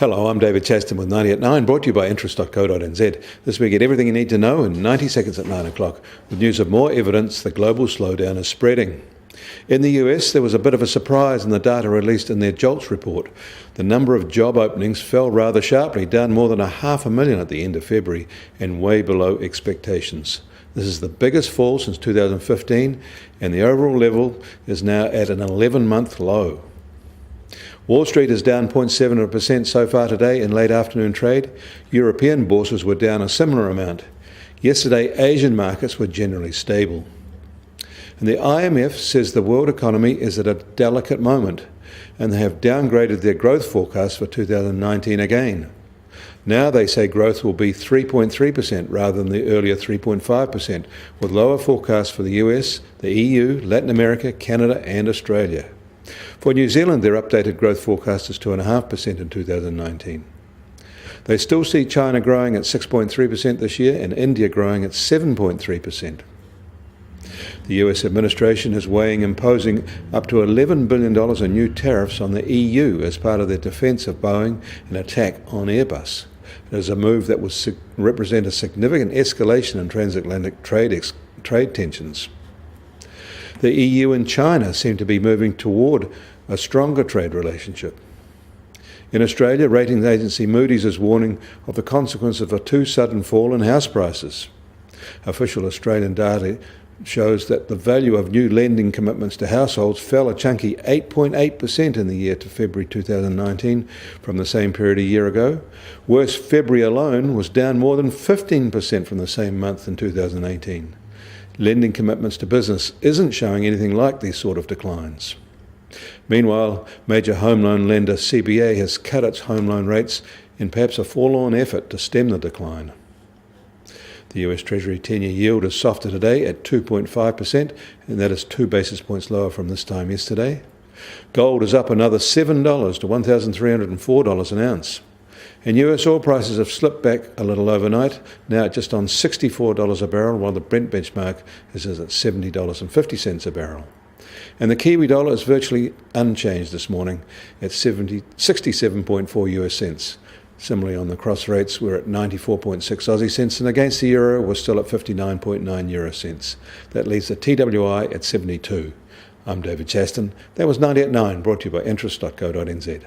Hello, I'm David Chaston with 90 at 9, brought to you by interest.co.nz. This week, get everything you need to know in 90 seconds at 9 o'clock, with news of more evidence the global slowdown is spreading. In the US, there was a bit of a surprise in the data released in their JOLTS report. The number of job openings fell rather sharply, down more than 500,000 at the end of February, and way below expectations. This is the biggest fall since 2015, and the overall level is now at an 11-month low. Wall Street is down 0.7% so far today in late afternoon trade. European bourses were down a similar amount. Yesterday, Asian markets were generally stable. And the IMF says the world economy is at a delicate moment, and they have downgraded their growth forecast for 2019 again. Now they say growth will be 3.3% rather than the earlier 3.5%, with lower forecasts for the US, the EU, Latin America, Canada and Australia. For New Zealand, their updated growth forecast is 2.5% in 2019. They still see China growing at 6.3% this year and India growing at 7.3%. The US administration is weighing imposing up to $11 billion in new tariffs on the EU as part of their defence of Boeing and attack on Airbus. It is a move that would represent a significant escalation in transatlantic trade tensions. The EU and China seem to be moving toward a stronger trade relationship. In Australia, ratings agency Moody's is warning of the consequence of a too sudden fall in house prices. Official Australian data shows that the value of new lending commitments to households fell a chunky 8.8% in the year to February 2019 from the same period a year ago. Worse, February alone was down more than 15% from the same month in 2018. Lending commitments to business isn't showing anything like these sort of declines. Meanwhile, major home loan lender CBA has cut its home loan rates in perhaps a forlorn effort to stem the decline. The US Treasury 10-year yield is softer today at 2.5%, and that is 2 basis points lower from this time yesterday. Gold is up another $7 to $1,304 an ounce. And US oil prices have slipped back a little overnight, now at just on $64 a barrel, while the Brent benchmark is at $70.50 a barrel. And the Kiwi dollar is virtually unchanged this morning at 67.4 US cents. Similarly, on the cross rates, we're at 94.6 Aussie cents, and against the euro, we're still at 59.9 euro cents. That leaves the TWI at 72. I'm David Chaston. That was 90 at 9, brought to you by interest.co.nz.